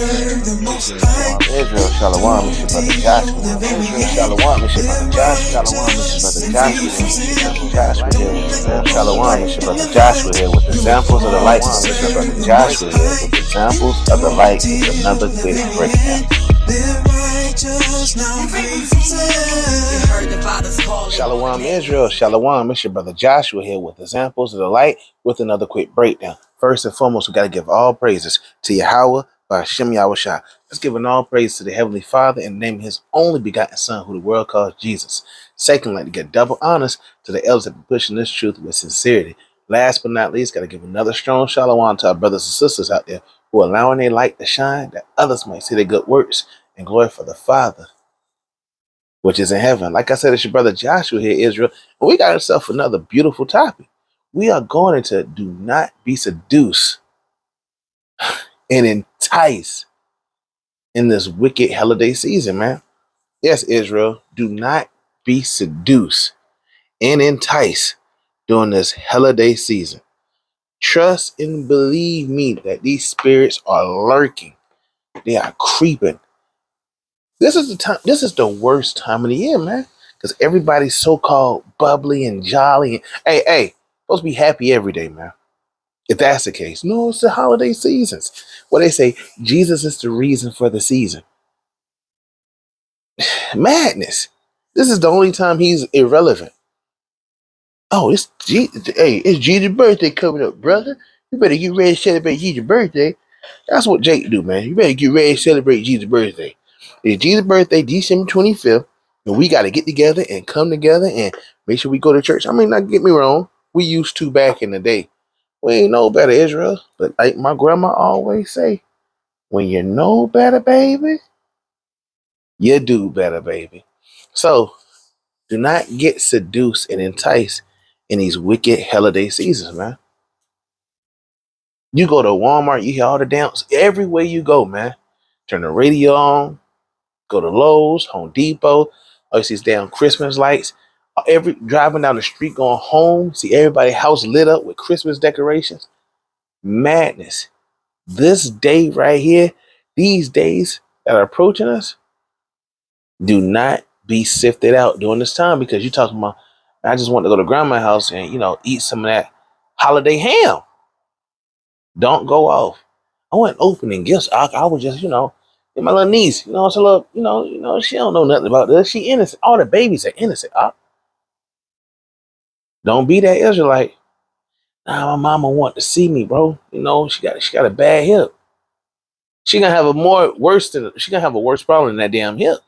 Israel, Shalom, it's your brother Joshua. Israel, Shalom, it's your brother Joshua. Shalom, it's your brother Joshua here. Israel, Shalom, it's your brother Joshua here with examples of the light. It's your brother Joshua here with examples of the light with another quick breakdown. Shalom, Israel, Shalom, it's your brother Joshua here with examples of the light with another quick breakdown. First and foremost, we got to give all praises to Yahweh by Hashem Yahushua. Let's give an all praise to the Heavenly Father in the name of His only begotten Son, who the world calls Jesus. Second, like to get double honors to the elders that have been pushing this truth with sincerity. Last but not least, got to give another strong shalom to our brothers and sisters out there who are allowing their light to shine, that others might see their good works and glorify the Father, which is in heaven. Like I said, it's your brother Joshua here, Israel, and we got ourselves another beautiful topic. We are going into do not be seduced and entice in this wicked holiday season, man. Yes, Israel, do not be seduced and entice during this holiday season. Trust and believe me that these spirits are lurking. They are creeping. This is the time. This is the worst time of the year, man, because everybody's so-called bubbly and jolly. And, hey, supposed to be happy every day, man. If that's the case, no, it's the holiday seasons. Well, they say Jesus is the reason for the season. Madness. This is the only time he's irrelevant. Oh, it's Jesus' birthday coming up, brother. You better get ready to celebrate Jesus' birthday. That's what Jake do, man. You better get ready to celebrate Jesus' birthday. It's Jesus' birthday, December 25th, and we got to get together and come together and make sure we go to church. I mean, not get me wrong. We used to back in the day. We ain't know better, Israel. But like my grandma always say, when you know better, baby, you do better, baby. So do not get seduced and enticed in these wicked holiday seasons, man. You go to Walmart, you hear all the dance everywhere you go, man. Turn the radio on, go to Lowe's, Home Depot, all you see is damn Christmas lights. Every driving down the street going home, see everybody's house lit up with Christmas decorations. Madness. This day right here, these days that are approaching us, do not be sifted out during this time, because you're talking about, I just want to go to grandma's house and, eat some of that holiday ham. Don't go off. I wasn't opening gifts. I was just, get my little niece, it's a little, she don't know nothing about this. She innocent. All the babies are innocent. Don't be that Israelite. Nah, my mama want to see me, bro. She got a bad hip. She gonna have a worse problem than that damn hip.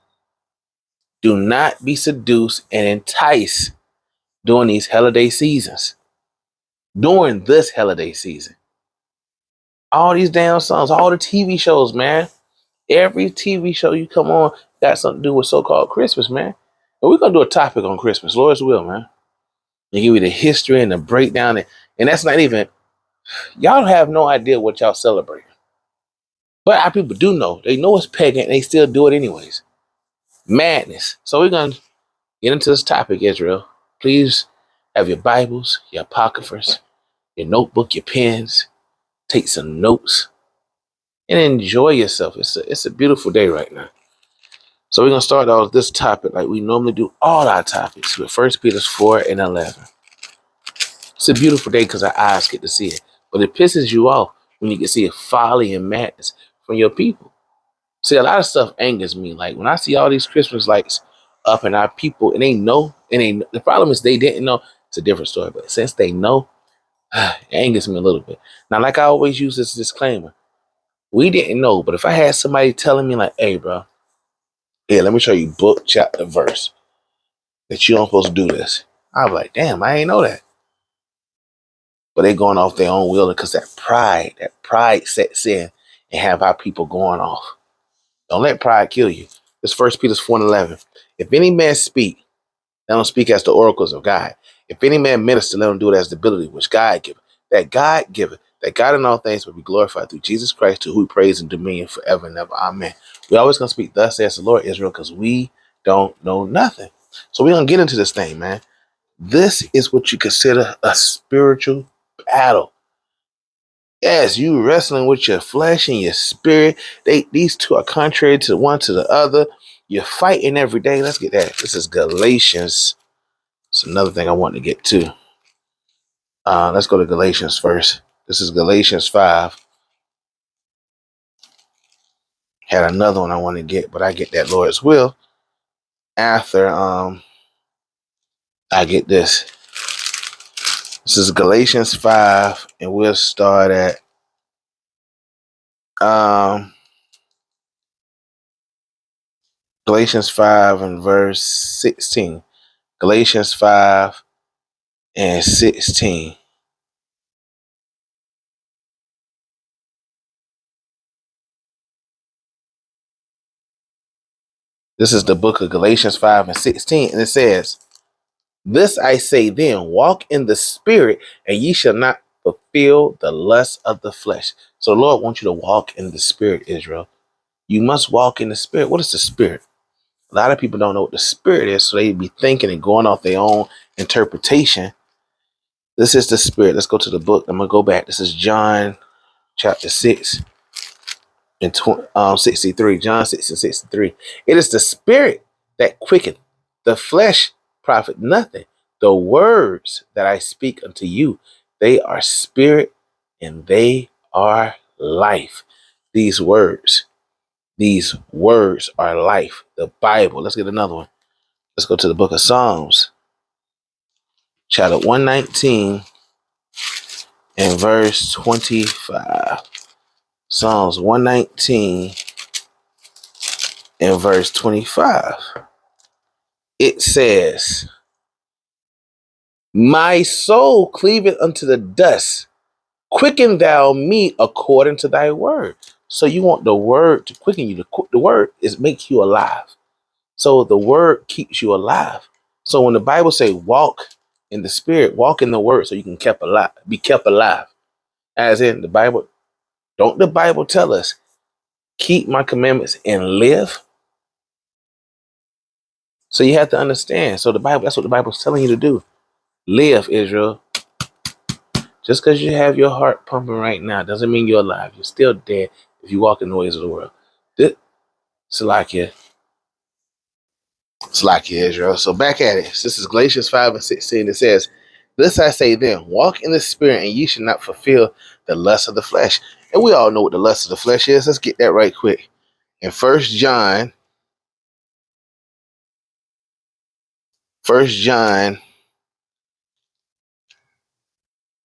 Do not be seduced and enticed during these holiday seasons. During this holiday season. All these damn songs, all the TV shows, man. Every TV show you come on got something to do with so-called Christmas, man. And we're going to do a topic on Christmas, Lord's will, man. And give you the history and the breakdown. And that's not even, y'all have no idea what y'all celebrate. But our people do know. They know it's pagan and they still do it anyways. Madness. So we're going to get into this topic, Israel. Please have your Bibles, your apocryphers, your notebook, your pens. Take some notes and enjoy yourself. It's a beautiful day right now. So we're going to start off this topic like we normally do all our topics with 1 Peter 4 and 11. It's a beautiful day because our eyes get to see it. But it pisses you off when you can see folly and madness from your people. See, a lot of stuff angers me. Like when I see all these Christmas lights up in our people and the problem is they didn't know. It's a different story. But since they know, it angers me a little bit. Now, like I always use this disclaimer. We didn't know, but if I had somebody telling me like, hey, bro, here, let me show you book, chapter, verse that you don't supposed to do this. I'm like, damn, I ain't know that. But they going off their own will because that pride sets in and have our people going off. Don't let pride kill you. This 1 Peter 4 and 11. If any man speak, let him speak as the oracles of God. If any man minister, let him do it as the ability which God giveth. That God in all things will be glorified through Jesus Christ, to who we praise and dominion forever and ever. Amen. We always going to speak thus says the Lord, Israel, because we don't know nothing. So we're going to get into this thing, man. This is what you consider a spiritual battle. Yes, you wrestling with your flesh and your spirit. These two are contrary to one to the other. You're fighting every day. Let's get that. This is Galatians. It's another thing I want to get to. Let's go to Galatians first. This is Galatians 5. Had another one I want to get, but I get that Lord's will after I get this. This is Galatians 5, and we'll start at Galatians 5 and verse 16. Galatians 5 and 16. This is the book of Galatians 5 and 16, and it says, "This I say then, walk in the spirit, and ye shall not fulfill the lust of the flesh." So the Lord wants you to walk in the spirit, Israel. You must walk in the spirit. What is the spirit? A lot of people don't know what the spirit is, so they be thinking and going off their own interpretation. This is the spirit. Let's go to the book. I'm going to go back. This is John chapter 6 and 63. John 6 and 63. It is the spirit that quicketh, the flesh profit nothing. The words that I speak unto you, they are spirit and they are life. These words are life. The Bible. Let's get another one. Let's go to the book of Psalms, chapter 119 and verse 25. Psalms 119 and verse 25. It says, "My soul cleaveth unto the dust. Quicken thou me according to thy word." So you want the word to quicken you. The word is make you alive. So the word keeps you alive. So when the Bible say walk in the spirit, walk in the word so you can be kept alive. As in the Bible, don't the Bible tell us, keep my commandments and live? So you have to understand. So the Bible, that's what the Bible's telling you to do. Live, Israel. Just because you have your heart pumping right now doesn't mean you're alive. You're still dead if you walk in the ways of the world. Salakia, Israel. So back at it. This is Galatians 5 and 16. It says, "This I say then, walk in the spirit, and ye should not fulfill the lust of the flesh." And we all know what the lust of the flesh is. Let's get that right quick. In First John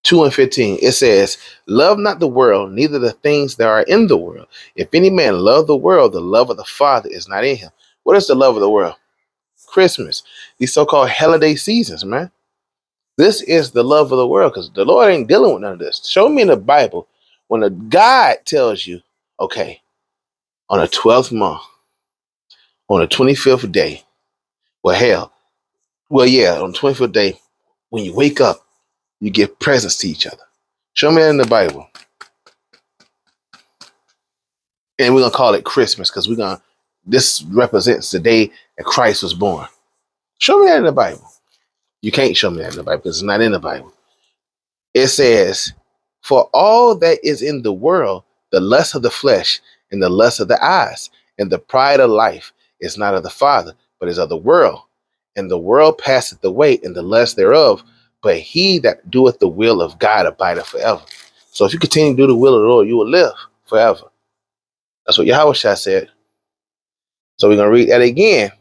2 and 15, it says, "Love not the world, neither the things that are in the world. If any man love the world, the love of the Father is not in him." What is the love of the world? Christmas. These so-called holiday seasons, man. This is the love of the world because the Lord ain't dealing with none of this. Show me in the Bible when a God tells you, okay, on the 12th month, on the 25th day, on the 25th day, when you wake up, you give presents to each other. Show me that in the Bible. And we're going to call it Christmas because this represents the day that Christ was born. Show me that in the Bible. You can't show me that in the Bible because it's not in the Bible. It says, "For all that is in the world, the lust of the flesh and the lust of the eyes and the pride of life is not of the Father, but is of the world. And the world passeth away and the lust thereof, but he that doeth the will of God abideth forever." So if you continue to do the will of the Lord, you will live forever. That's what Yahweh said. So we're going to read that again.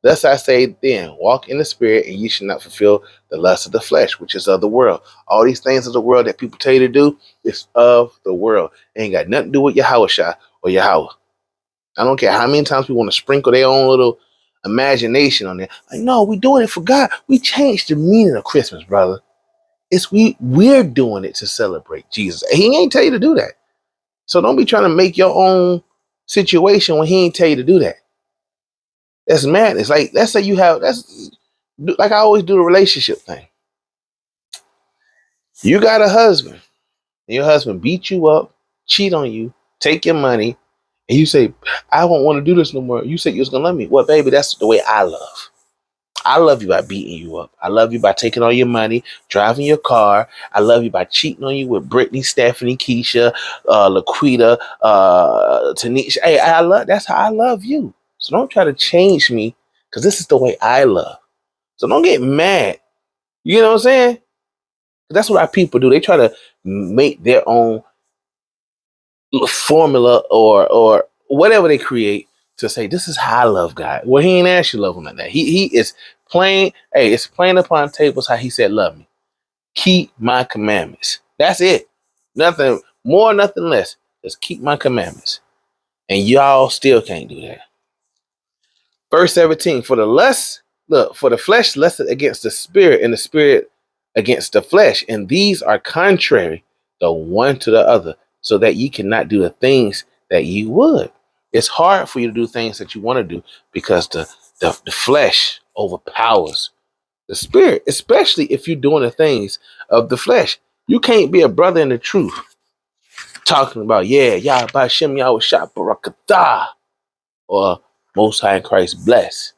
"Thus I say then, walk in the spirit, and ye should not fulfill the lust of the flesh, which is of the world." All these things of the world that people tell you to do is of the world. It ain't got nothing to do with Yahweh or Yahweh. I don't care how many times we want to sprinkle their own little imagination on there. Like, no, we doing it for God. We changed the meaning of Christmas, brother. We're doing it to celebrate Jesus. He ain't tell you to do that. So don't be trying to make your own situation when he ain't tell you to do that. That's madness. Like, let's say that's like I always do the relationship thing. You got a husband, and your husband beat you up, cheat on you, take your money, and you say, "I won't want to do this no more." You said you was gonna love me. Well, baby, that's the way I love. I love you by beating you up. I love you by taking all your money, driving your car. I love you by cheating on you with Brittany, Stephanie, Keisha, Laquita, Tanisha. Hey, that's how I love you. So don't try to change me because this is the way I love. So don't get mad. You know what I'm saying? That's what our people do. They try to make their own formula or whatever they create to say this is how I love God. Well, he ain't actually love him like that. He is plain. Hey, it's plain upon tables how he said love me. Keep my commandments. That's it. Nothing more, nothing less. Just keep my commandments. And y'all still can't do that. Verse 17, for the flesh lusteth against the spirit, and the spirit against the flesh, and these are contrary the one to the other, so that ye cannot do the things that ye would. It's hard for you to do things that you want to do because the flesh overpowers the spirit, especially if you're doing the things of the flesh. You can't be a brother in the truth talking about, yeah, Yah B'Shem Yahweh Shah Barakatah, or Most High in Christ bless.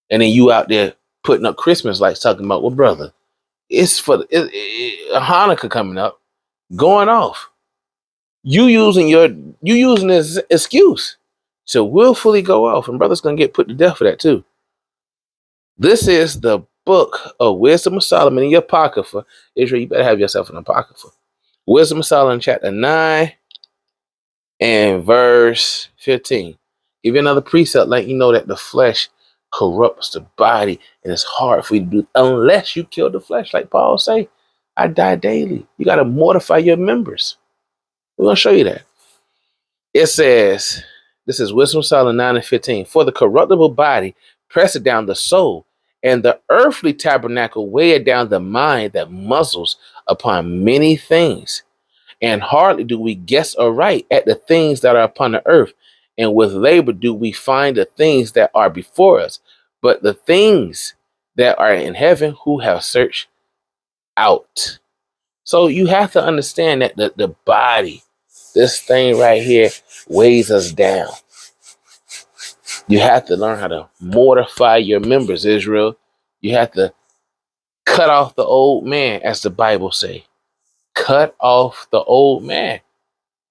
And then you out there putting up Christmas lights talking about, well, brother, it's for Hanukkah coming up, going off. You using this excuse to willfully go off, and brother's gonna get put to death for that too. This is the book of Wisdom of Solomon in your Apocrypha. Israel, you better have yourself an Apocrypha. Wisdom of Solomon, chapter 9 and verse 15. Give you another precept, like you know that the flesh corrupts the body, and it's hard for you to do unless you kill the flesh. Like Paul say, I die daily. You got to mortify your members. We're going to show you that. It says, this is Wisdom of Solomon 9 and 15. For the corruptible body presseth down the soul, and the earthly tabernacle weigheth down the mind that muzzles upon many things. And hardly do we guess aright at the things that are upon the earth, and with labor do we find the things that are before us. But the things that are in heaven, who have searched out. So you have to understand that the body, this thing right here, weighs us down. You have to learn how to mortify your members, Israel. You have to cut off the old man, as the Bible say. Cut off the old man.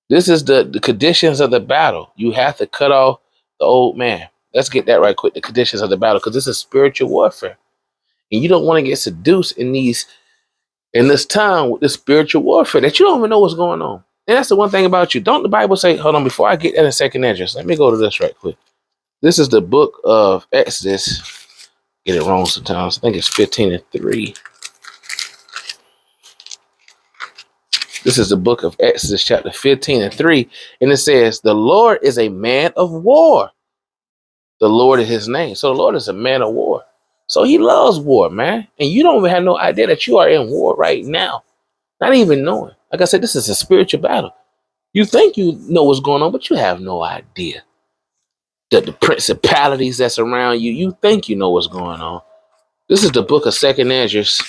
This is the conditions of the battle. You have to cut off the old man. Let's get that right quick. The conditions of the battle, because this is spiritual warfare, and you don't want to get seduced in this time with this spiritual warfare that you don't even know what's going on. And that's the one thing about you. Don't the Bible say? Hold on, before I get that in second address, let me go to this right quick. This is the book of Exodus. Get it wrong sometimes. I think it's 15:3. This is the book of Exodus, chapter 15:3. And it says, the Lord is a man of war. The Lord is his name. So the Lord is a man of war. So he loves war, man. And you don't even have no idea that you are in war right now. Not even knowing. Like I said, this is a spiritual battle. You think you know what's going on, but you have no idea. The principalities that's around you, you think you know what's going on. This is the book of Second Esdras.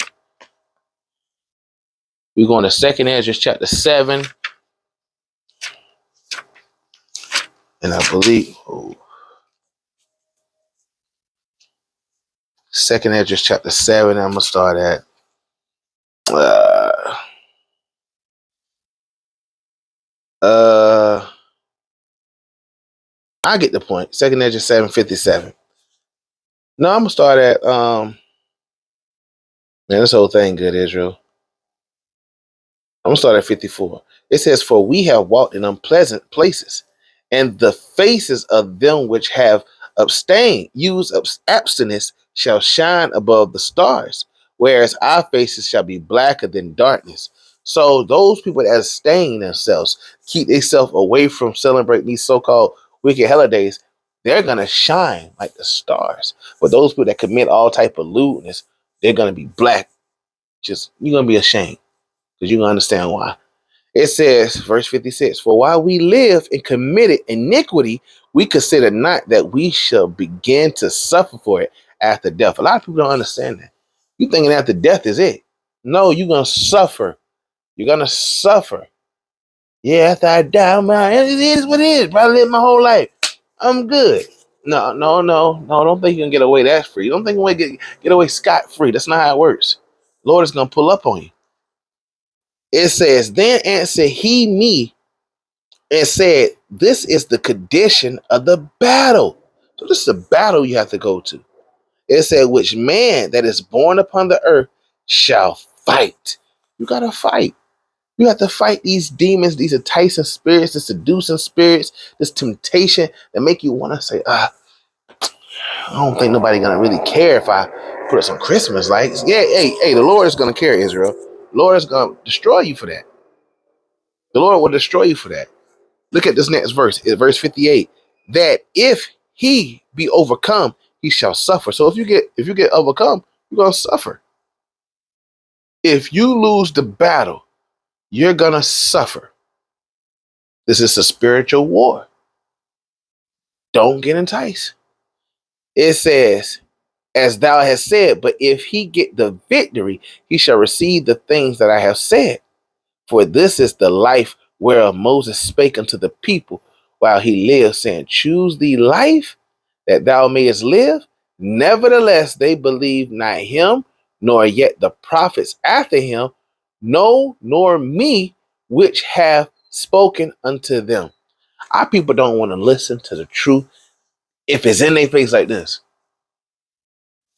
We're going to Second Esdras, chapter 7. And I believe, Second Esdras, chapter 7. I'm going to start at I get the point. Second Esdras 7:57. No, I'm gonna start at man, this whole thing good, Israel. I'm gonna start at 54. It says, for we have walked in unpleasant places, and the faces of them which have abstained, use abstinence, shall shine above the stars, whereas our faces shall be blacker than darkness. So those people that abstain themselves, keep themselves away from celebrating these so-called wicked holidays, they're gonna shine like the stars. But those people that commit all type of lewdness, they're gonna be black. Just you're gonna be ashamed because you're gonna understand why. It says, verse 56, for while we live in committed iniquity, we consider not that we shall begin to suffer for it after death. A lot of people don't understand that. You thinking after death is it. No, you're going to suffer. You're going to suffer. Yeah, after I die, man, it is what it is. But I live my whole life. I'm good. No. Don't think you can get away that free. Don't think you can get away scot free. That's not how it works. Lord is gonna pull up on you. It says, then answered he me and said, this is the condition of the battle. So this is a battle you have to go to. It said, which man that is born upon the earth shall fight. You gotta fight. You have to fight these demons, these enticing spirits, the seducing spirits, this temptation that make you want to say, I don't think nobody gonna really care if I put up some Christmas lights. Yeah, hey, the Lord is gonna care, Israel. The Lord is gonna destroy you for that. The Lord will destroy you for that. Look at this next verse, verse 58. That if he be overcome, he shall suffer. So if you get overcome, you're gonna suffer. If you lose the battle, you're gonna suffer. This is a spiritual war. Don't get enticed. It says, as thou hast said, but if he get the victory, he shall receive the things that I have said. For this is the life whereof Moses spake unto the people while he lived, saying, choose thee life that thou mayest live. Nevertheless, they believe not him, nor yet the prophets after him, no, nor me, which have spoken unto them. Our people don't want to listen to the truth if it's in their face like this.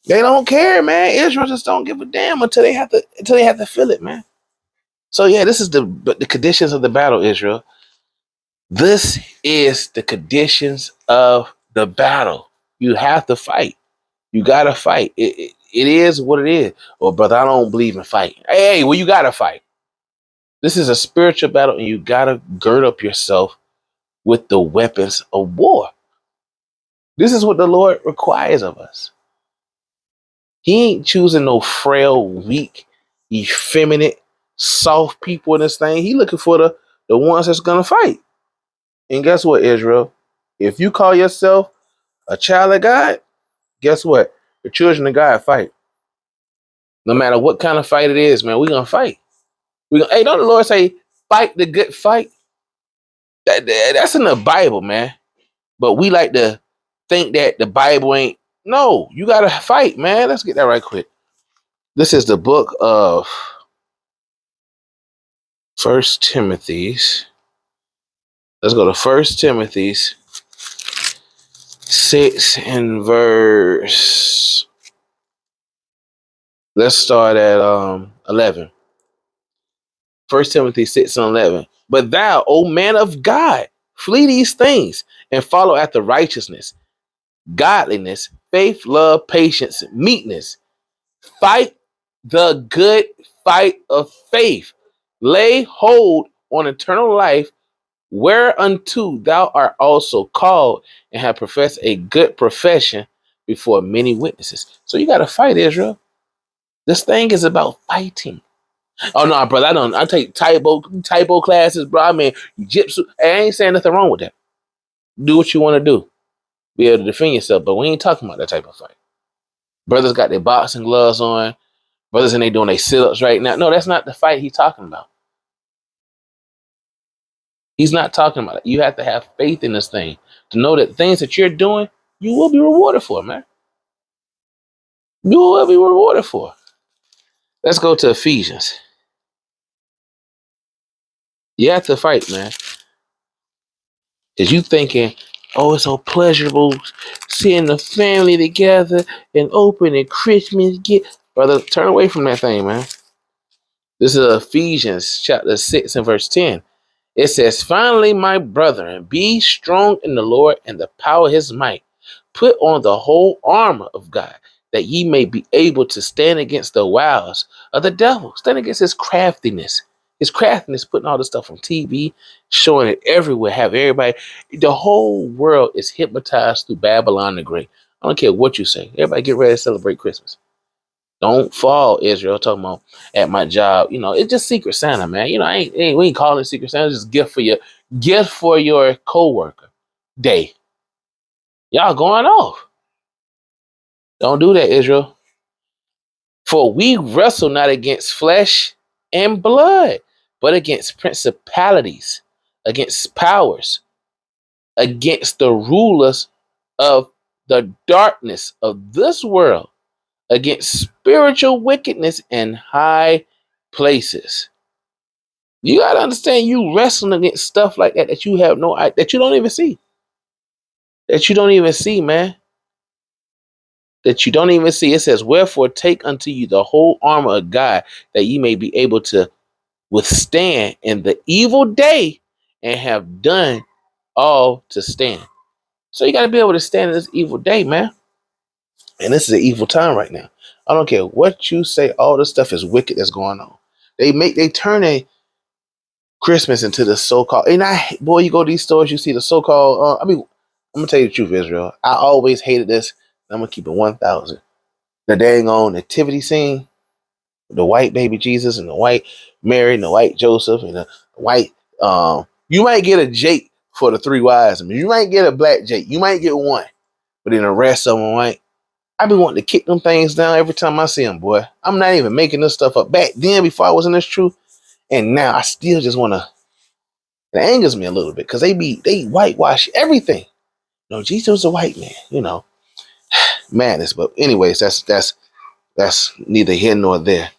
They don't care, man. Israel just don't give a damn until they have to feel it, man. So yeah, this is the conditions of the battle, Israel. This is the conditions of the battle. You have to fight. You gotta fight. It is what it is. Oh, brother, I don't believe in fighting. Hey, well, you gotta fight. This is a spiritual battle, and you gotta gird up yourself with the weapons of war. This is what the Lord requires of us. He ain't choosing no frail, weak, effeminate, soft people in this thing. He looking for the ones that's gonna fight. And guess what, Israel? If you call yourself a child of God, guess what? The children of God fight. No matter what kind of fight it is, man, we're gonna fight. Hey, don't the Lord say, fight the good fight? That's in the Bible, man. But we like to think that the Bible ain't. No, you gotta fight, man. Let's get that right quick. This is the book of First Timothy's. Let's go to First Timothy's 6 and verse. Let's start at 11. First Timothy 6 and 11. But thou, O man of God, flee these things and follow after righteousness, godliness, faith, love, patience, meekness. Fight the good fight of faith. Lay hold on eternal life, whereunto thou art also called and have professed a good profession before many witnesses. So you got to fight, Israel. This thing is about fighting. Oh no, brother, I take typo classes, bro. I mean, jitsu. Hey, I ain't saying nothing wrong with that. Do what you want to do. Be able to defend yourself, but we ain't talking about that type of fight. Brothers got their boxing gloves on. Brothers and they doing their sit-ups right now. No, that's not the fight he's talking about. He's not talking about it. You have to have faith in this thing to know that things that you're doing, you will be rewarded for, man. You will be rewarded for. Let's go to Ephesians. You have to fight, man. Because you thinking, oh, it's so pleasurable seeing the family together and opening Christmas gift. Brother, turn away from that thing, man. This is Ephesians chapter 6 and verse 10. It says, finally, my brethren, be strong in the Lord and the power of his might. Put on the whole armor of God, that ye may be able to stand against the wiles of the devil. Stand against his craftiness. His craftiness, putting all this stuff on TV, showing it everywhere, have everybody. The whole world is hypnotized through Babylon the Great. I don't care what you say. Everybody get ready to celebrate Christmas. Don't fall, Israel. Talking about at my job, it's just Secret Santa, man. We ain't calling it Secret Santa. It's just gift for your coworker day. Y'all going off. Don't do that, Israel. For we wrestle not against flesh and blood, but against principalities, against powers, against the rulers of the darkness of this world against spiritual wickedness in high places. You gotta understand, you wrestling against stuff like that that you have no idea, that you don't even see. That you don't even see, man. That you don't even see. It says, wherefore take unto you the whole armor of God, that ye may be able to withstand in the evil day and have done all to stand. So you got to be able to stand in this evil day, man. And this is an evil time right now. I don't care what you say. All this stuff is wicked that's going on. They turn a Christmas into the so-called, and boy, you go to these stores, you see the so-called, I'm going to tell you the truth, Israel. I always hated this. I'm going to keep it 1,000. The dang on nativity scene, the white baby Jesus and the white Mary and the white Joseph and the white, you might get a Jake for the three wise men. You might get a black Jake. You might get one, but then the rest of them white. I be wanting to kick them things down every time I see them, boy. I'm not even making this stuff up. Back then, before I was in this truth, and now I still just want to. It angers me a little bit because they whitewash everything. No, Jesus was a white man, madness. But anyways, that's neither here nor there.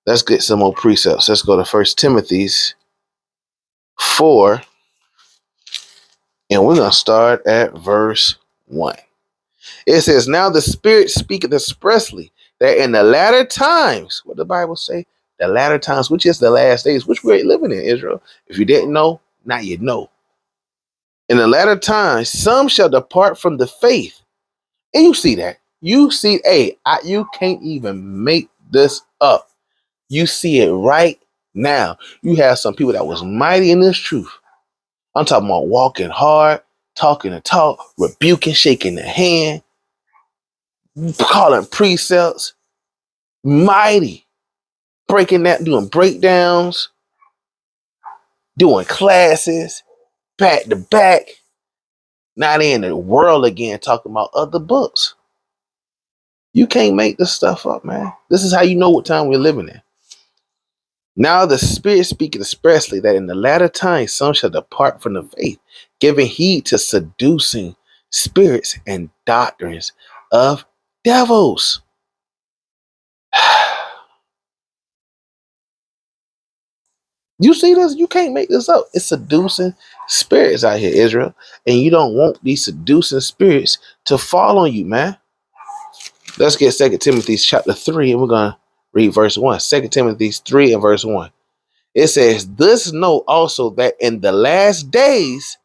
Let's get some more precepts. Let's go to 1 Timothy 4, and we're gonna start at verse 1. It says, now the Spirit speaketh expressly that in the latter times, what the Bible say, the latter times, which is the last days, which we're living in, Israel. If you didn't know, now you know. In the latter times, some shall depart from the faith. And you see that. You see, you can't even make this up. You see it right now. You have some people that was mighty in this truth. I'm talking about walking hard, talking the talk, rebuking, shaking the hand, calling precepts, mighty, breaking that, doing breakdowns, doing classes, back to back. Now they in the world again talking about other books. You can't make this stuff up, man. This is how you know what time we're living in. Now the Spirit speaketh expressly that in the latter times some shall depart from the faith, giving heed to seducing spirits and doctrines of devils. You see this? You can't make this up. It's seducing spirits out here, Israel. And you don't want these seducing spirits to fall on you, man. Let's get 2 Timothy chapter 3, and we're going to read verse 1. 2 Timothy 3 and verse 1. It says, this know also that in the last days,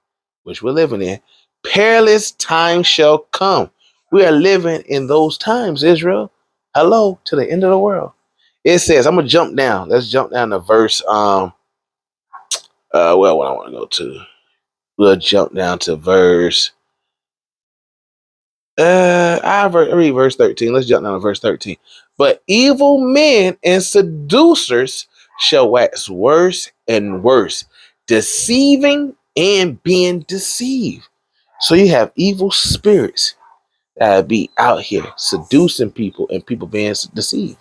which we're living in, perilous times shall come. We are living in those times, Israel. Hello, to the end of the world. It says, I'm going to jump down. Let's jump down to verse, what I want to go to. We'll jump down to verse. I read verse 13. Let's jump down to verse 13. But evil men and seducers shall wax worse and worse, deceiving and being deceived. So you have evil spirits that be out here seducing people and people being deceived.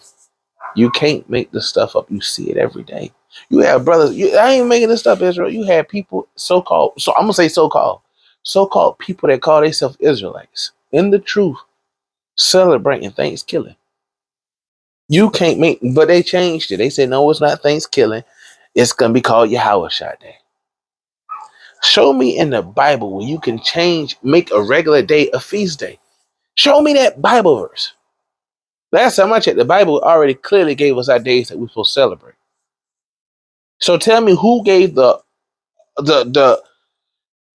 You can't make this stuff up. You see it every day. You have brothers. I ain't making this stuff, Israel. You have people so-called. So I'm gonna say so-called people that call themselves Israelites in the truth, celebrating Thanksgiving. You can't make, but they changed it. They said no, it's not Thanksgiving. It's gonna be called Yahweh Day. Show me in the Bible where you can make a regular day a feast day. Show me that Bible verse. Last time I checked, the Bible already clearly gave us our days that we're supposed to celebrate. So tell me who gave the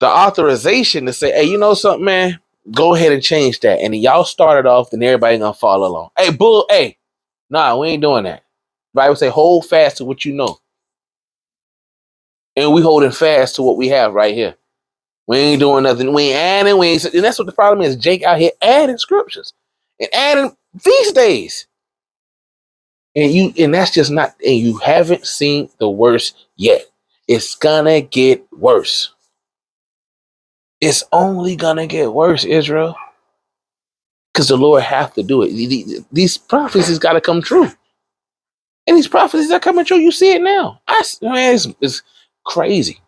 authorization to say, hey, you know something, man? Go ahead and change that. And y'all started off, then everybody gonna follow along. Hey, nah, we ain't doing that. The Bible say hold fast to what you know. And we holding fast to what we have right here. We ain't doing nothing. We ain't adding. And that's what the problem is. Jake out here adding scriptures and adding feast days. And that's just not, and you haven't seen the worst yet. It's gonna get worse. It's only gonna get worse, Israel. Because the Lord have to do it. These prophecies got to come true. And these prophecies are coming true. You see it now. Man, it's crazy.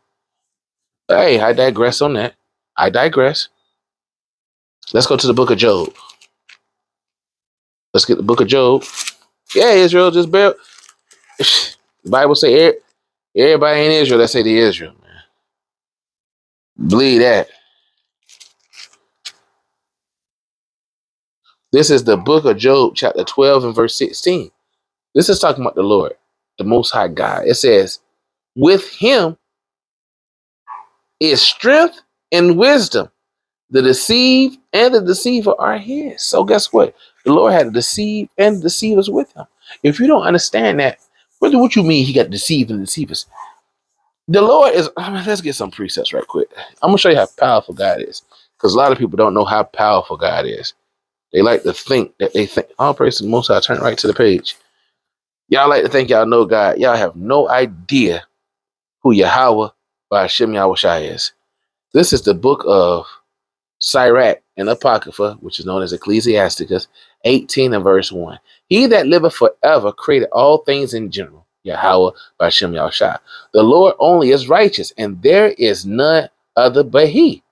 Hey, I digress on that. I digress. Let's go to the book of Job. Let's get the book of Job. Yeah, Israel, just bear. The Bible say everybody in Israel, let's say the Israel, man. Believe that. This is the book of Job, chapter 12 and verse 16. This is talking about the Lord, the Most High God. It says, with him is strength and wisdom. The deceived and the deceiver are his. So guess what? The Lord had to deceive and the deceivers with him. If you don't understand that, what you mean he got deceived and deceivers? The Lord is, let's get some precepts right quick. I'm going to show you how powerful God is. Because a lot of people don't know how powerful God is. They like to think that they think, all praise to the Most High, turn right to the page. Y'all like to think y'all know God. Y'all have no idea who Yahweh by Hashem Yahweh Shai is. This is the book of Sirach and Apocrypha, which is known as Ecclesiasticus, 18 and verse 1. He that liveth forever created all things in general. Yahweh by Shem Yahushua. The Lord only is righteous, and there is none other but he,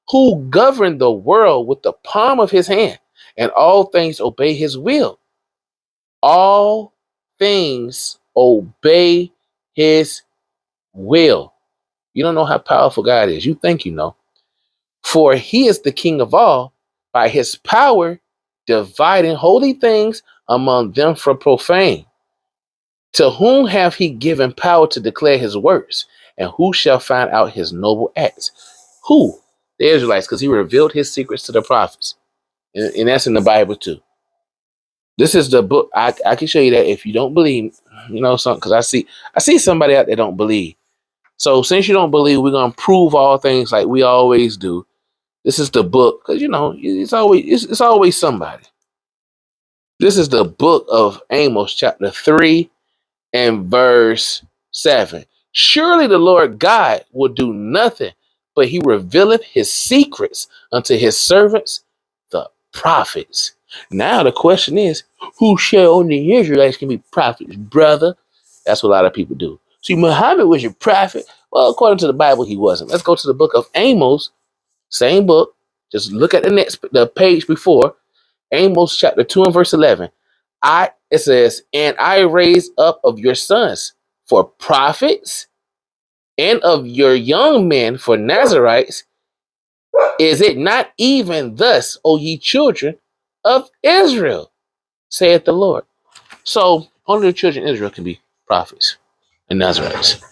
who governed the world with the palm of his hand, and all things obey his will. All things obey his will. You don't know how powerful God is. You think you know. For he is the king of all, by his power dividing holy things among them for profane. To whom have he given power to declare his works? And who shall find out his noble acts? Who? The Israelites, because he revealed his secrets to the prophets. And that's in the Bible too. This is the book. I can show you that if you don't believe, something, because I see somebody out there don't believe. So since you don't believe, we're gonna prove all things like we always do. This is the book, because it's always somebody. This is the book of Amos, chapter 3 and verse 7. Surely the Lord God will do nothing, but he revealeth his secrets unto his servants, the prophets. Now the question is, who shall only the Israelites can be prophets, brother? That's what a lot of people do. See, Muhammad was your prophet. Well, according to the Bible, he wasn't. Let's go to the book of Amos, same book. Just look at the page before. Amos chapter 2 and verse 11. It says, and I raise up of your sons for prophets, and of your young men for Nazarites. Is it not even thus, O ye children of Israel, saith the Lord? So only the children of Israel can be prophets and Nazarites.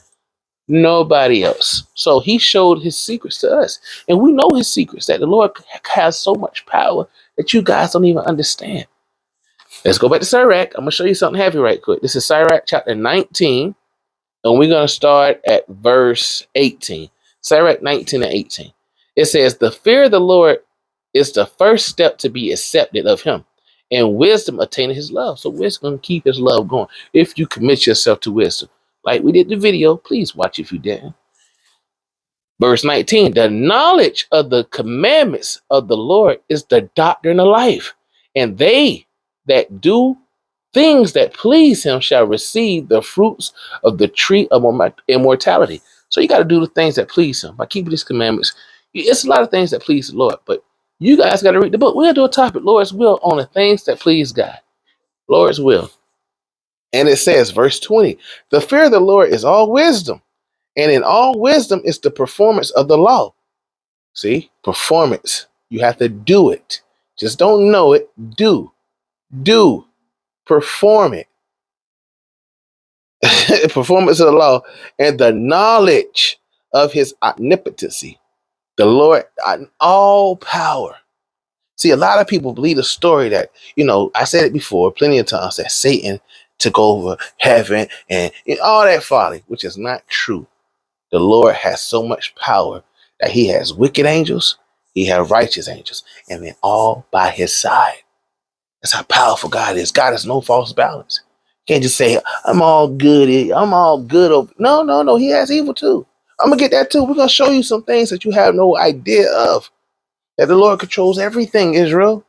Nobody else. So he showed his secrets to us. And we know his secrets, that the Lord has so much power that you guys don't even understand. Let's go back to Sirach. I'm going to show you something heavy right quick. This is Sirach chapter 19. And we're going to start at verse 18. Sirach 19 and 18. It says, the fear of the Lord is the first step to be accepted of him. And wisdom attaining his love. So wisdom can keep his love going if you commit yourself to wisdom. Like we did the video. Please watch if you didn't. Verse 19, the knowledge of the commandments of the Lord is the doctrine of life. And they that do things that please him shall receive the fruits of the tree of immortality. So you got to do the things that please him by keeping his commandments. It's a lot of things that please the Lord, but you guys got to read the book. We're going to do a topic, Lord's will, on the things that please God. Lord's will. And it says, verse 20, the fear of the Lord is all wisdom. And in all wisdom is the performance of the law. See, performance. You have to do it. Just don't know it. Do. Perform it. Performance of the law and the knowledge of his omnipotency. The Lord, all power. See, a lot of people believe the story that, I said it before plenty of times, that Satan took over heaven and all that folly, which is not true. The Lord has so much power that he has wicked angels, he has righteous angels, and they're all by his side. That's how powerful God is. God has no false balance. You can't just say, I'm all good. I'm all good. No. He has evil too. I'm going to get that too. We're going to show you some things that you have no idea of. That the Lord controls everything, Israel.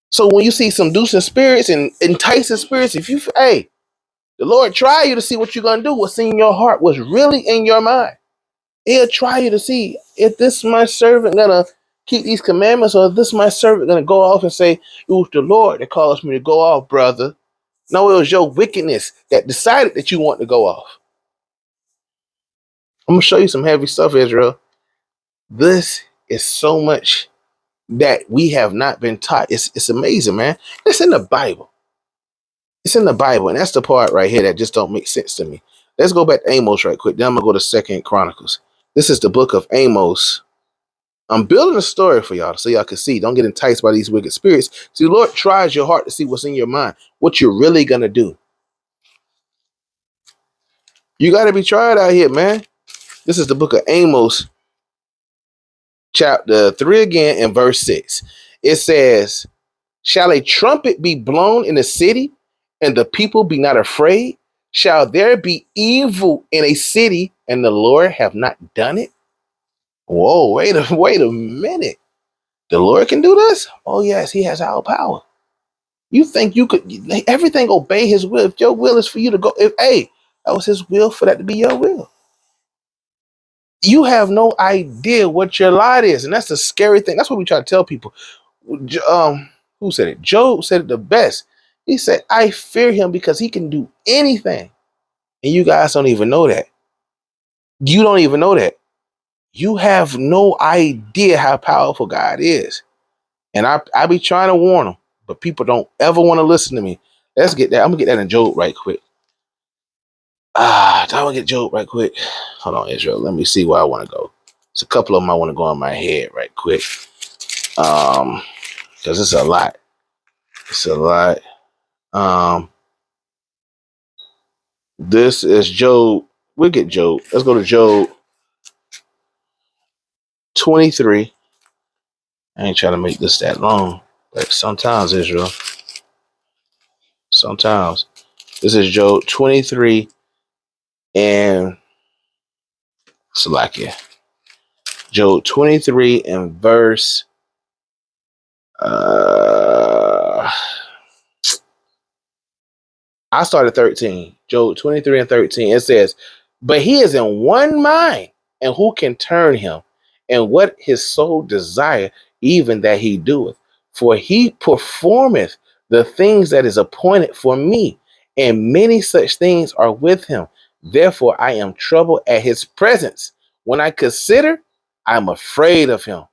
So when you see seducing spirits and enticing spirits, the Lord try you to see what you're going to do. What's in your heart, what's really in your mind. He'll try you to see if this my servant gonna keep these commandments, or is this my servant going to go off and say, it was the Lord that caused me to go off, brother? No, it was your wickedness that decided that you want to go off. I'm going to show you some heavy stuff, Israel. This is so much that we have not been taught. It's amazing, man. It's in the Bible. It's in the Bible, and that's the part right here that just don't make sense to me. Let's go back to Amos right quick. Then I'm going to go to Second Chronicles. This is the book of Amos. I'm building a story for y'all so y'all can see. Don't get enticed by these wicked spirits. See, the Lord tries your heart to see what's in your mind, what you're really going to do. You got to be tried out here, man. This is the book of Amos, chapter 3 again, and verse 6. It says, shall a trumpet be blown in the city, and the people be not afraid? Shall there be evil in a city, and the Lord have not done it? Whoa, wait a minute. The Lord can do this? Oh, yes, he has all power. You think you could, everything obey his will. If your will is for you to go, that was his will for that to be your will. You have no idea what your lot is. And that's the scary thing. That's what we try to tell people. Who said it? Job said it the best. He said, I fear him because he can do anything. And you guys don't even know that. You don't even know that. You have no idea how powerful God is. And I be trying to warn them, but people don't ever want to listen to me. Let's get that. I'm going to get that in Job right quick. I'm going to get Job right quick. Hold on, Israel. Let me see where I want to go. It's a couple of them I want to go in my head right quick. Because it's a lot. It's a lot. This is Job. We'll get Job. Let's go to Job 23. I ain't trying to make this that long, but sometimes, Israel. Sometimes. This is Job 23 and Salakia. Job 23 and verse I started 13. Job 23 and 13. It says, but he is in one mind, and who can turn him? And what his soul desire, even that he doeth. For he performeth the things that is appointed for me, and many such things are with him. Therefore I am troubled at his presence. When I consider, I'm afraid of him.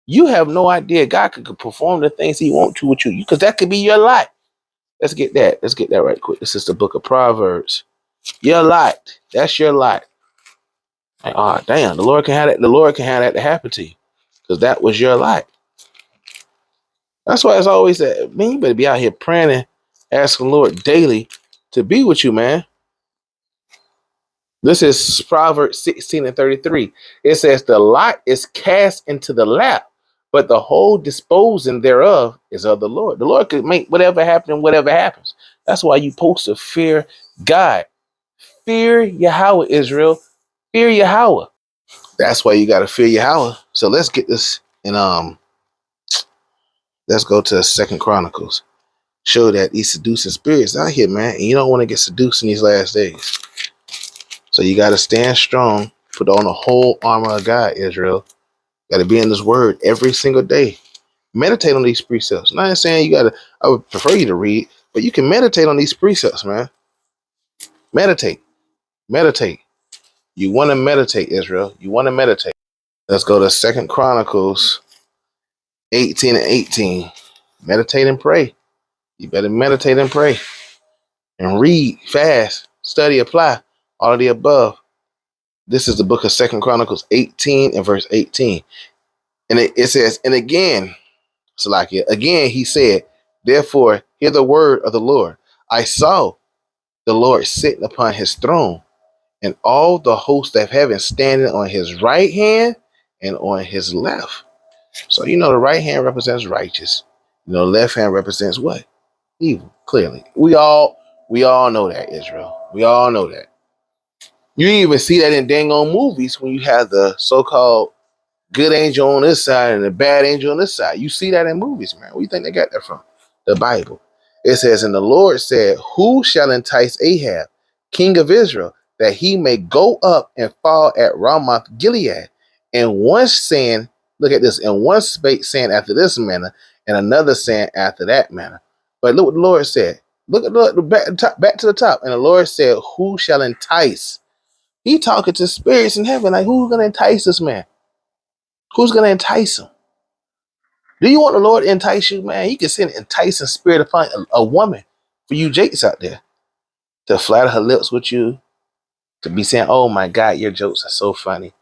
You have no idea God could perform the things he wants to with you, because that could be your life. Let's get that. Let's get that right quick. This is the book of Proverbs. Your lot. That's your lot. Like, oh, damn, the Lord can have that. The Lord can have that to happen to you, because that was your lot. That's why it's always that, man, you better be out here praying and asking the Lord daily to be with you, man. This is Proverbs 16 and 33. It says, the lot is cast into the lap, but the whole disposing thereof is of the Lord. The Lord could make whatever happen, whatever happens. That's why you're supposed to fear God. Fear Yahweh, Israel. Fear Yahweh. That's why you got to fear Yahweh. So let's get this in, let's go to Second Chronicles. Show that these seducing spirits out here, man. And you don't want to get seduced in these last days. So you got to stand strong. Put on the whole armor of God, Israel. Got to be in this word every single day. Meditate on these precepts. Not saying you got to, I would prefer you to read, but you can meditate on these precepts, man. Meditate. Meditate. You want to meditate, Israel. You want to meditate. Let's go to Second Chronicles 18 and 18. Meditate and pray. You better meditate and pray. And read, fast, study, apply. All of the above. This is the book of Second Chronicles 18 and verse 18. And it says, and again, Salakia, again he said, therefore hear the word of the Lord. I saw the Lord sitting upon his throne, and all the hosts of heaven standing on his right hand and on his left. So you know the right hand represents righteous. You know, the left hand represents what? Evil, clearly. We all know that, Israel. We all know that. You even see that in dang on movies when you have the so-called good angel on this side and the bad angel on this side. You see that in movies, man. Where do you think they got that from? The Bible. It says, and the Lord said, who shall entice Ahab, king of Israel, that he may go up and fall at Ramoth Gilead? And once saying, Look at this. And one spake saying after this manner, and another saying after that manner. But look what the Lord said. Look back to the top. And the Lord said, who shall entice? He talking to spirits in heaven. Like, who's going to entice this man? Who's going to entice him? Do you want the Lord to entice you, man? He can send an enticing spirit upon a woman for you jakes out there to flatter her lips with you, to be saying, oh my God, your jokes are so funny.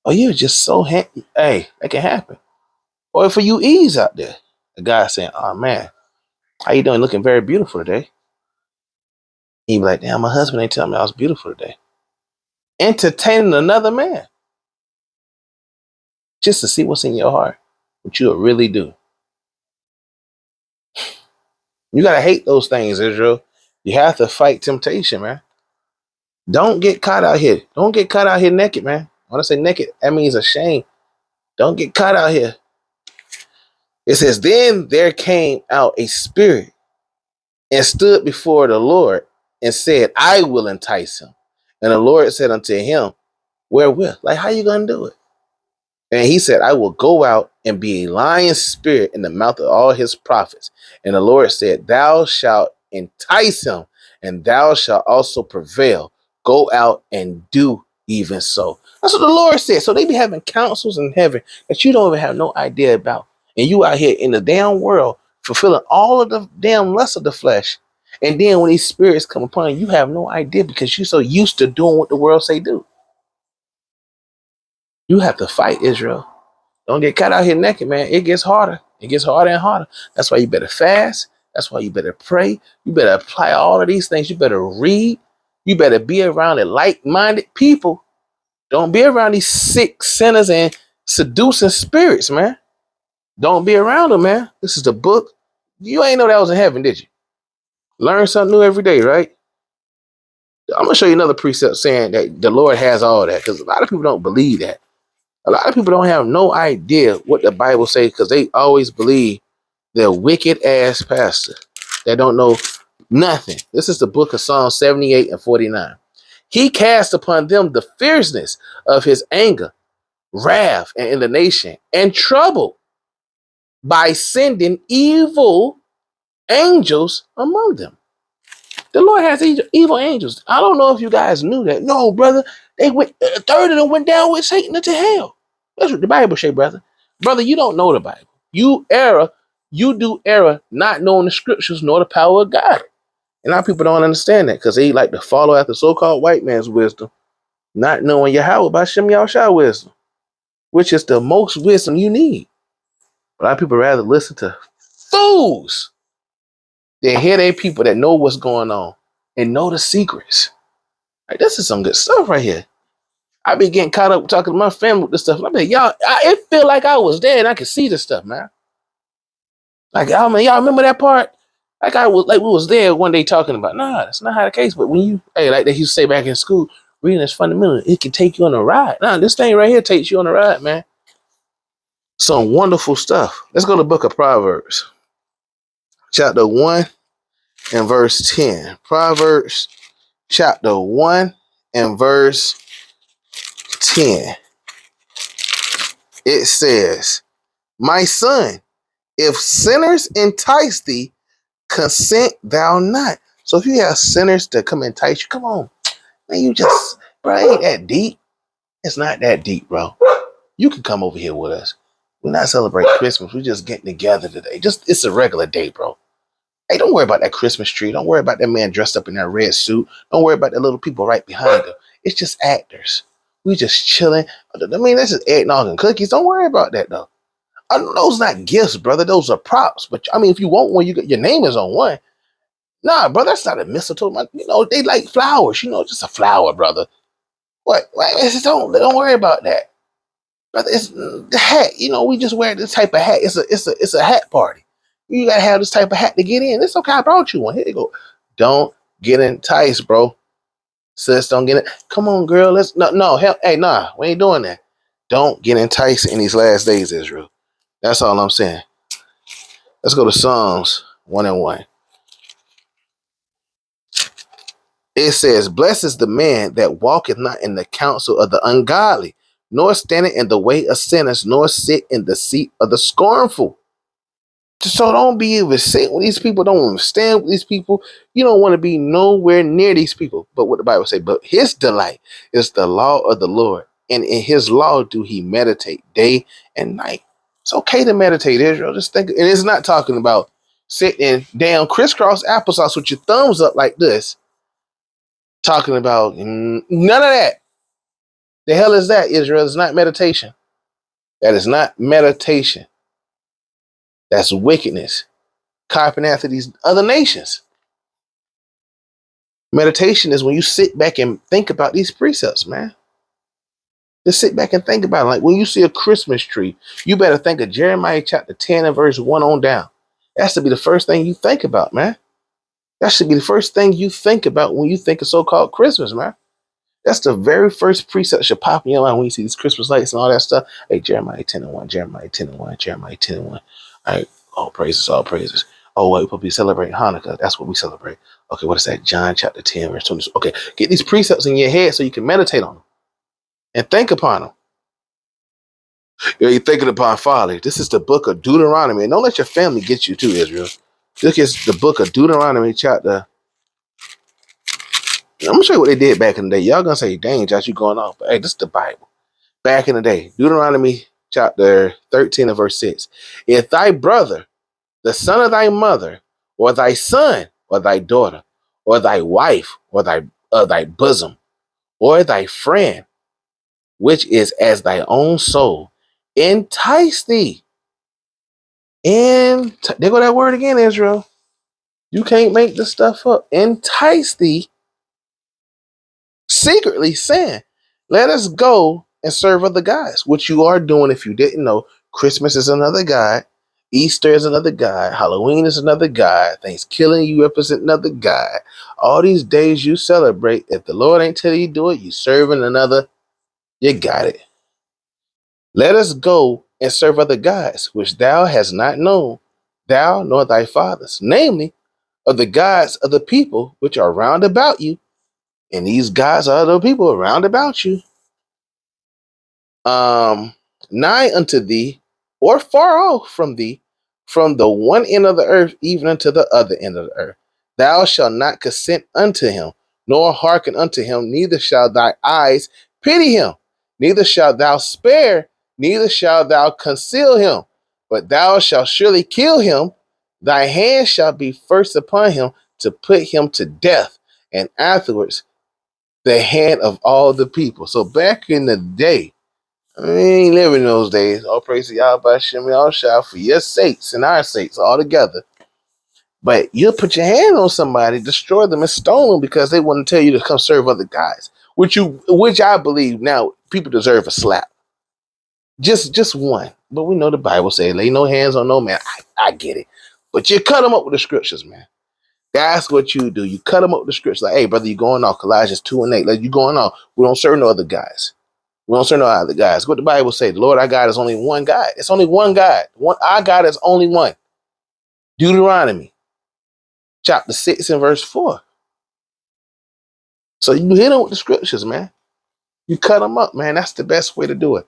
Oh, you're just so handy. Hey, that can happen. Or for you E's out there, a guy saying, oh man, how you doing? Looking very beautiful today. He'd be like, damn, my husband ain't telling me I was beautiful today. Entertaining another man just to see what's in your heart, what you'll really do. You got to hate those things, Israel. You have to fight temptation, man. Don't get caught out here. Don't get caught out here naked, man. When I say naked, that means ashamed. Don't get caught out here. It says, then there came out a spirit and stood before the Lord and said, I will entice him. And the Lord said unto him, wherewith? Like, how you going to do it? And he said, I will go out and be a lion spirit in the mouth of all his prophets. And the Lord said, thou shalt entice him, and thou shalt also prevail. Go out and do even so. That's what the Lord said. So they be having counsels in heaven that you don't even have no idea about. And you out here in the damn world fulfilling all of the damn lusts of the flesh. And then when these spirits come upon you, you have no idea because you're so used to doing what the world say do. You have to fight, Israel. Don't get caught out here naked, man. It gets harder. It gets harder and harder. That's why you better fast. That's why you better pray. You better apply all of these things. You better read. You better be around the like-minded people. Don't be around these sick sinners and seducing spirits, man. Don't be around them, man. This is the book. You ain't know that was in heaven, did you? Learn something new every day, right? I'm going to show you another precept saying that the Lord has all that, because a lot of people don't believe that. A lot of people don't have no idea what the Bible says because they always believe they're wicked ass pastor that don't know nothing. This is the book of Psalm 78 and 49. He cast upon them the fierceness of his anger, wrath, and indignation, and trouble by sending evil angels among them. The Lord has evil angels. I don't know if you guys knew that. No, brother. They went, a third of them went down with Satan into hell. That's what the Bible say, brother. Brother, you don't know the Bible. You do error not knowing the scriptures nor the power of God. And a lot of people don't understand that because they like to follow after so-called white man's wisdom, not knowing Yahweh by Shem Yahushua wisdom, which is the most wisdom you need. A lot of people rather listen to fools than hear they people that know what's going on and know the secrets. Like, this is some good stuff right here. I be getting caught up talking to my family with this stuff. I mean, it feel like I was there and I could see this stuff, man. Like, I mean, y'all remember that part? Like we was there one day talking about. Nah, that's not how the case. But when like they used to say back in school, reading is fundamental. It can take you on a ride. Nah, this thing right here takes you on a ride, man. Some wonderful stuff. Let's go to the book of Proverbs, chapter 1 and verse 10. Proverbs, chapter 1 and verse 10. It says, my son, if sinners entice thee, consent thou not. So if you have sinners that come entice you, come on. Man, bro, ain't that deep. It's not that deep, bro. You can come over here with us. We're not celebrating Christmas. We're just getting together today. It's a regular day, bro. Hey, don't worry about that Christmas tree. Don't worry about that man dressed up in that red suit. Don't worry about the little people right behind him. It's just actors. We just chilling. I mean, that's just eggnog and cookies. Don't worry about that, though. Those not gifts, brother. Those are props. But I mean, if you want one, your name is on one. Nah, brother, that's not a mistletoe. They like flowers. Just a flower, brother. What? Don't worry about that, brother. It's the hat. We just wear this type of hat. It's a hat party. You gotta have this type of hat to get in. It's okay. I brought you one. Here you go. Don't get enticed, bro. Sis, don't get it. Come on, girl. Hey, nah, we ain't doing that. Don't get enticed in these last days, Israel. That's all I'm saying. Let's go to Psalms 1 and 1. It says, blessed is the man that walketh not in the counsel of the ungodly, nor standing in the way of sinners, nor sit in the seat of the scornful. So don't be able to sit with these people. Don't understand with these people. You don't want to be nowhere near these people. But what the Bible say, but his delight is the law of the Lord. And in his law do he meditate day and night. It's okay to meditate, Israel. Just think, and it's not talking about sitting down crisscross applesauce with your thumbs up like this. Talking about none of that. The hell is that, Israel? It's not meditation. That is not meditation. That's wickedness. Copying after these other nations. Meditation is when you sit back and think about these precepts, man. Just sit back and think about it. Like when you see a Christmas tree, you better think of Jeremiah chapter 10 and verse 1 on down. That should be the first thing you think about, man. That should be the first thing you think about when you think of so-called Christmas, man. That's the very first precept that should pop in your mind when you see these Christmas lights and all that stuff. Hey, Jeremiah 10 and 1, Jeremiah 10 and 1, Jeremiah 10 and 1. All right, all praises, all praises. Oh, wait, we'll be celebrating Hanukkah. That's what we celebrate. Okay, what is that? John chapter 10, verse 20. Okay, get these precepts in your head so you can meditate on them and think upon them. You're thinking upon folly. This is the book of Deuteronomy. And don't let your family get you too, Israel. Look at the book of Deuteronomy chapter. I'm going to show you what they did back in the day. Y'all going to say, dang, Josh, you going off. But hey, this is the Bible. Back in the day, Deuteronomy chapter 13 and verse 6. If thy brother, the son of thy mother, or thy son, or thy daughter, or thy wife, or thy bosom, or thy friend, which is as thy own soul, entice thee. And there go that word again, Israel. You can't make this stuff up. Entice thee secretly, saying, let us go and serve other gods, which you are doing if you didn't know. Christmas is another god. Easter is another god. Halloween is another god. Thanksgiving, you represent another god. All these days you celebrate. If the Lord ain't tell you to do it, you serving another. You got it. Let us go and serve other gods, which thou hast not known, thou nor thy fathers, namely, of the gods of the people which are round about you. And these gods are the people round about you. Nigh unto thee, or far off from thee, from the one end of the earth even unto the other end of the earth. Thou shalt not consent unto him, nor hearken unto him, neither shall thy eyes pity him, neither shalt thou spare, neither shalt thou conceal him, but thou shalt surely kill him. Thy hand shall be first upon him to put him to death, and afterwards the hand of all the people. So back in the day, we ain't living those days. All praise to y'all by Shem y'all shout for your sakes and our sakes all together. But you'll put your hand on somebody, destroy them, and stone them because they want to tell you to come serve other guys. Which I believe now people deserve a slap. Just one. But we know the Bible says, lay no hands on no man. I get it. But you cut them up with the scriptures, man. That's what you do. You cut them up with the scriptures. Like, hey, brother, you going off. Colossians 2 and 8. Like, you going off. We don't serve no other guys. We don't serve no other guys. What the Bible say? The Lord our God is only one God. It's only one God. Our God is only one. Deuteronomy chapter 6 and verse 4. So you hit them with the scriptures, man. You cut them up, man. That's the best way to do it.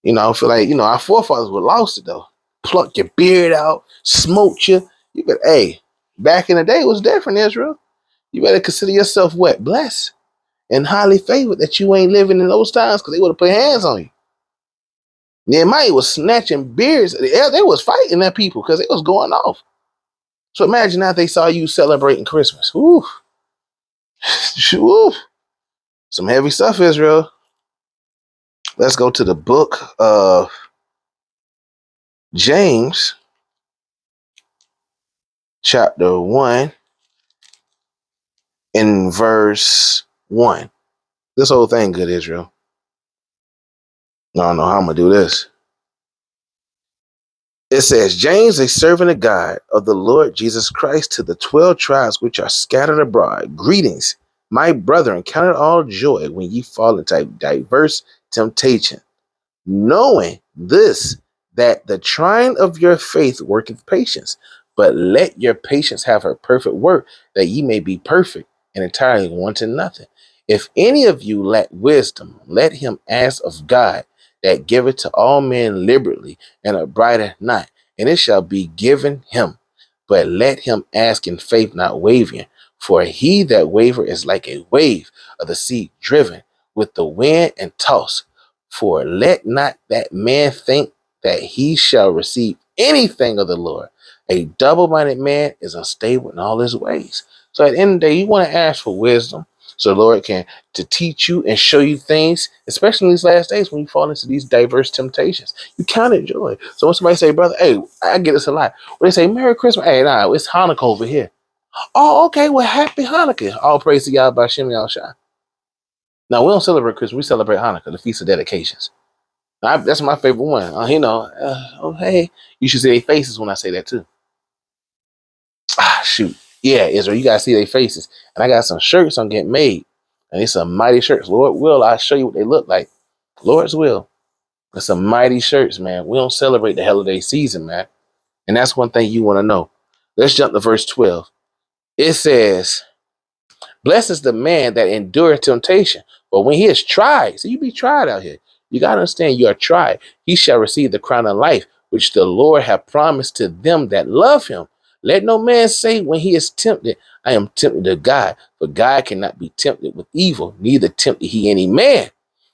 I feel like, our forefathers were lost it, though. Pluck your beard out, smote you. Hey, back in the day, it was different, Israel. You better consider yourself what? Blessed and highly favored that you ain't living in those times because they would have put hands on you. Nehemiah was snatching beards. They was fighting that people because it was going off. So imagine now they saw you celebrating Christmas. Ooh. Ooh. Some heavy stuff, Israel. Let's go to the book of James, chapter 1, in verse 1. This whole thing good, Israel. I don't know how I'm going to do this. It says, James, a servant of God, of the Lord Jesus Christ, to the 12 tribes which are scattered abroad. Greetings, my brethren, count it all joy when ye fall into diverse temptation, knowing this, that the trying of your faith worketh patience. But let your patience have her perfect work, that ye may be perfect and entirely wanting nothing. If any of you lack wisdom, let him ask of God, that giveth to all men liberally, and upbraideth not, and it shall be given him. But let him ask in faith, not wavering. For he that waver is like a wave of the sea, driven with the wind and tossed. For let not that man think that he shall receive anything of the Lord. A double-minded man is unstable in all his ways. So at the end of the day, you want to ask for wisdom so the Lord can to teach you and show you things, especially in these last days when you fall into these diverse temptations. You count it joy. So when somebody say, brother, hey, I get this a lot. When they say Merry Christmas, hey, nah, it's Hanukkah over here. Oh, okay, well, happy Hanukkah. All praise to Yahweh B'Shem Yahushua. Now, we don't celebrate Christmas. We celebrate Hanukkah, the Feast of Dedications. That's my favorite one. Oh, hey. You should see their faces when I say that, too. Shoot. Yeah, Israel, you got to see their faces. And I got some shirts I'm getting made. And it's some mighty shirts. Lord will, I'll show you what they look like. Lord's will. It's some mighty shirts, man. We don't celebrate the holiday season, man. And that's one thing you want to know. Let's jump to verse 12. It says, blessed is the man that endureth temptation. But when he is tried, so you be tried out here. You got to understand you are tried. He shall receive the crown of life, which the Lord hath promised to them that love him. Let no man say when he is tempted, I am tempted of God. For God cannot be tempted with evil, neither tempted he any man.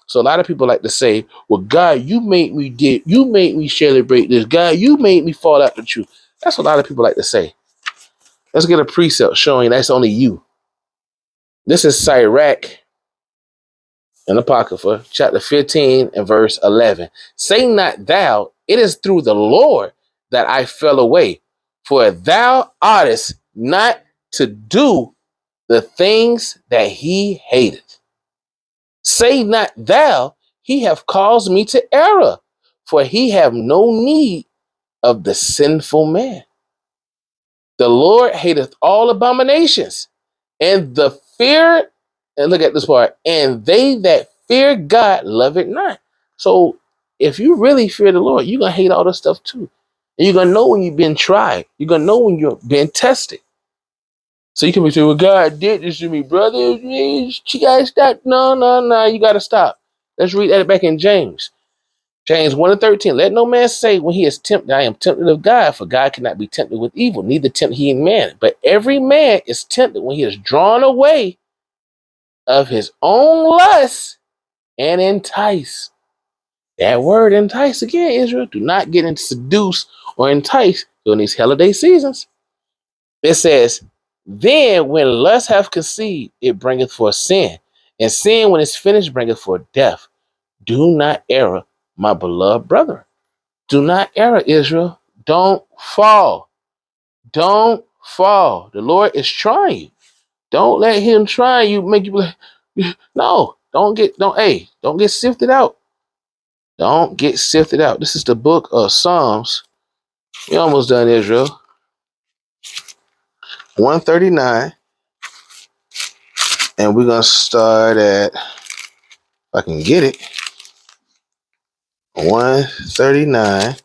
So a lot of people like to say, well, God, you made me celebrate this. God, you made me fall out the truth. That's what a lot of people like to say. Let's get a precept showing that's only you. This is Sirach in Apocrypha, chapter 15 and verse 11. Say not thou, it is through the Lord that I fell away, for thou oughtest not to do the things that he hateth. Say not thou, he hath caused me to err, for he have no need of the sinful man. The Lord hateth all abominations, and the fear, and look at this part, and they that fear God love it not. So if you really fear the Lord, you're going to hate all this stuff too. And you're going to know when you've been tried. You're going to know when you're being tested. So you can be saying, well, God did this to me, brother. You got to stop. No. You got to stop. Let's read that back in James. James 1 and 13. Let no man say when he is tempted, I am tempted of God, for God cannot be tempted with evil, neither tempt he in man. But every man is tempted when he is drawn away of his own lust and entice. That word entice again, Israel. Do not get into seduce or entice during these holiday seasons. It says, then when lust hath conceived, it bringeth forth sin. And sin, when it's finished, bringeth forth death. Do not err, my beloved brother. Do not err, Israel. Don't fall. Don't fall. The Lord is trying you. Don't let him try you, make you like, no, don't get sifted out. Don't get sifted out. This is the book of Psalms. We almost done, Israel. 139. And we're going to start at, if I can get it, 139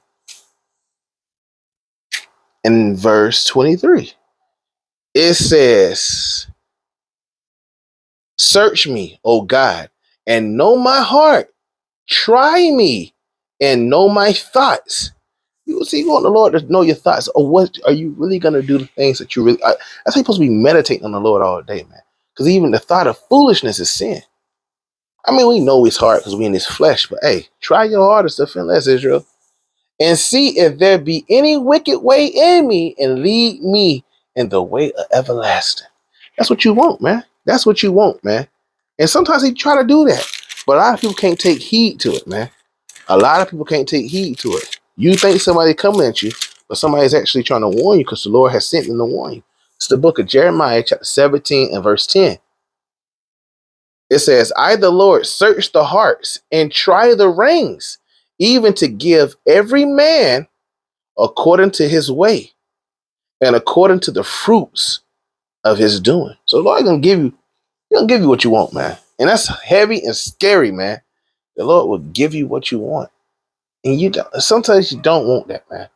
and verse 23. It says, search me, O God, and know my heart. Try me and know my thoughts. You see, you want the Lord to know your thoughts. Or what are you really going to do? The things that you really, that's how you're supposed to be meditating on the Lord all day, man. Because even the thought of foolishness is sin. I mean, we know it's hard because we're in this flesh, but hey, try your hardest to fin less, Israel. And see if there be any wicked way in me, and lead me in the way of everlasting. That's what you want, man. That's what you want, man. And sometimes he try to do that, but a lot of people can't take heed to it, man. A lot of people can't take heed to it. You think somebody coming at you, but somebody's actually trying to warn you because the Lord has sent them to warn you. It's the book of Jeremiah, chapter 17 and verse 10. It says, I, the Lord, search the hearts and try the reins, even to give every man according to his way and according to the fruits of his doing. So the Lord gonna give you, he's gonna give you what you want, man. And that's heavy and scary, man. The Lord will give you what you want. And you don't, sometimes you don't want that, man.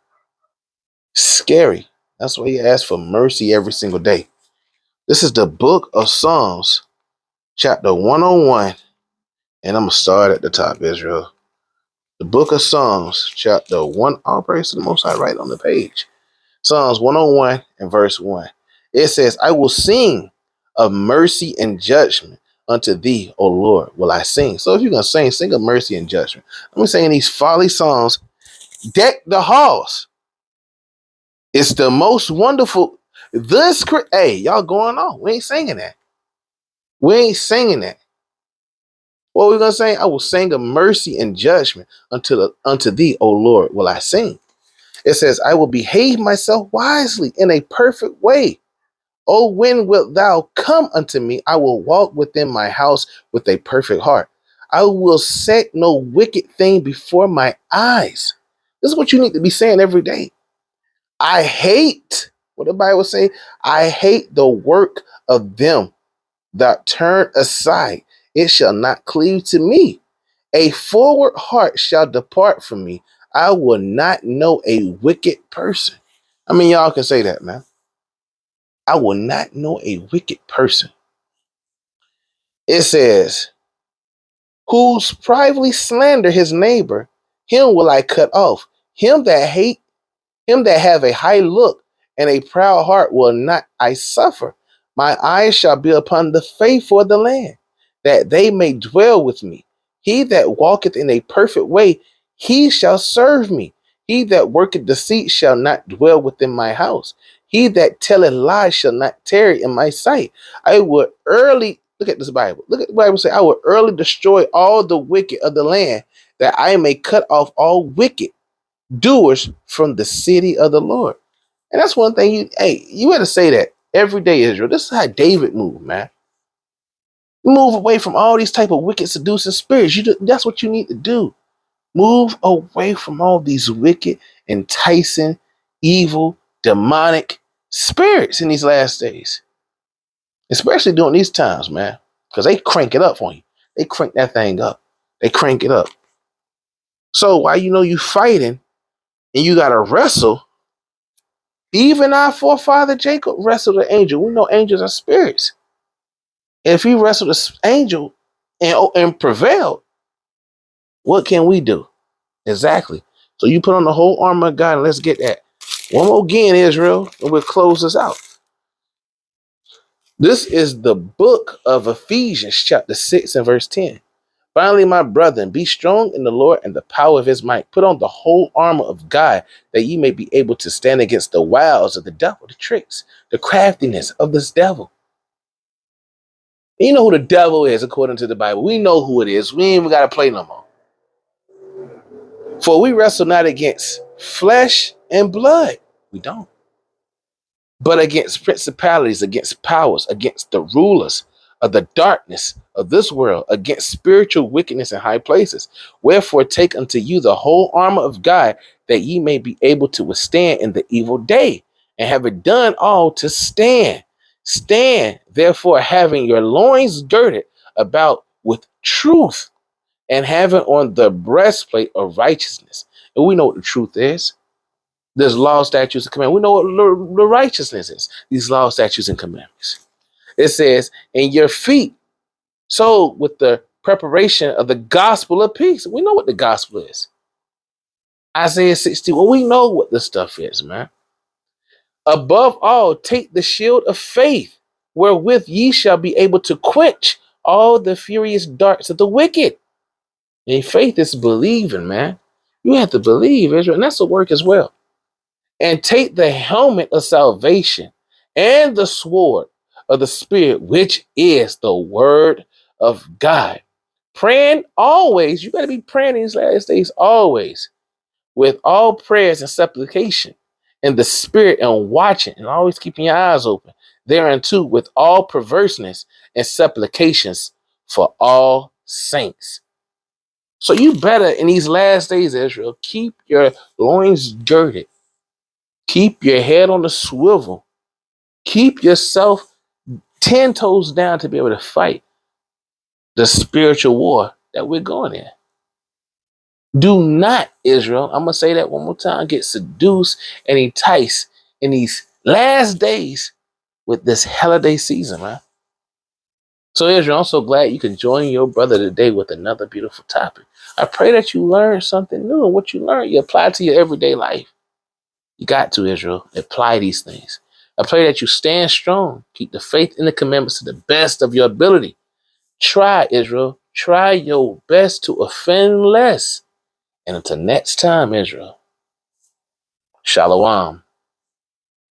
Scary. That's why you ask for mercy every single day. This is the book of Psalms, chapter 101, and I'm going to start at the top, Israel. The book of Psalms, chapter 1, all praise to the Most High, right on the page. Psalms 101 and verse 1. It says, I will sing of mercy and judgment unto thee, O Lord, will I sing. So if you're going to sing of mercy and judgment. I'm saying these folly songs, deck the halls. It's the most wonderful. Hey, y'all going on. We ain't singing that. We ain't singing that. What are we going to sing? I will sing of mercy and judgment unto thee, O Lord, will I sing. It says, I will behave myself wisely in a perfect way. Oh, when wilt thou come unto me? I will walk within my house with a perfect heart. I will set no wicked thing before my eyes. This is what you need to be saying every day. I hate, what the Bible say? I hate the work of them that turn aside. It shall not cleave to me. A forward heart shall depart from me. I will not know a wicked person. I mean, y'all can say that, man. I will not know a wicked person. It says, who's privately slander his neighbor, him will I cut off. Him that have a high look and a proud heart will not I suffer. My eyes shall be upon the faithful of the land, that they may dwell with me. He that walketh in a perfect way, he shall serve me. He that worketh deceit shall not dwell within my house. He that telleth lies shall not tarry in my sight. I will early, look at this Bible. Look at the Bible say, I will early destroy all the wicked of the land, that I may cut off all wicked doers from the city of the Lord. And that's one thing you got to say that every day, Israel. This is how David moved, man. Move away from all these type of wicked, seducing spirits. That's what you need to do. Move away from all these wicked, enticing, evil, demonic spirits in these last days. Especially during these times, man. Because they crank it up on you. They crank that thing up. They crank it up. So while you fighting and you got to wrestle, even our forefather Jacob wrestled an angel. We know angels are spirits. If he wrestled an angel and prevailed, what can we do? Exactly. So you put on the whole armor of God, and let's get that. One more again, Israel, and we'll close this out. This is the book of Ephesians, chapter 6 and verse 10. Finally, my brethren, be strong in the Lord and the power of his might. Put on the whole armor of God, that ye may be able to stand against the wiles of the devil, the tricks, the craftiness of this devil. You know who the devil is according to the Bible. We know who it is. We ain't even got to play no more. For we wrestle not against flesh and blood. We don't. But against principalities, against powers, against the rulers of the darkness of this world, against spiritual wickedness in high places. Wherefore take unto you the whole armor of God, that ye may be able to withstand in the evil day, and have it done all to stand. Stand, therefore, having your loins girded about with truth, and having on the breastplate of righteousness. And we know what the truth is. There's law, statutes, and commandments. We know what the righteousness is. These law, statutes, and commandments. It says, in your feet, so with the preparation of the gospel of peace. We know what the gospel is. Isaiah 60. Well, we know what this stuff is, man. Above all, take the shield of faith, wherewith ye shall be able to quench all the furious darts of the wicked. And faith is believing, man. You have to believe, Israel, and that's a work as well. And take the helmet of salvation and the sword of the Spirit, which is the word of God. Praying always, you got to be praying these last days always, with all prayers and supplication in the Spirit, and watching and always keeping your eyes open thereunto with all perverseness and supplications for all saints. So you better in these last days, Israel, keep your loins girded. Keep your head on the swivel. Keep yourself 10 toes down to be able to fight the spiritual war that we're going in. Do not, Israel, I'm going to say that one more time, get seduced and enticed in these last days with this holiday season, man. So, Israel, I'm so glad you can join your brother today with another beautiful topic. I pray that you learn something new, and what you learn, you apply to your everyday life. You got to, Israel, apply these things. I pray that you stand strong, keep the faith in the commandments to the best of your ability. Try, Israel, try your best to offend less. And until next time, Israel, Shalom.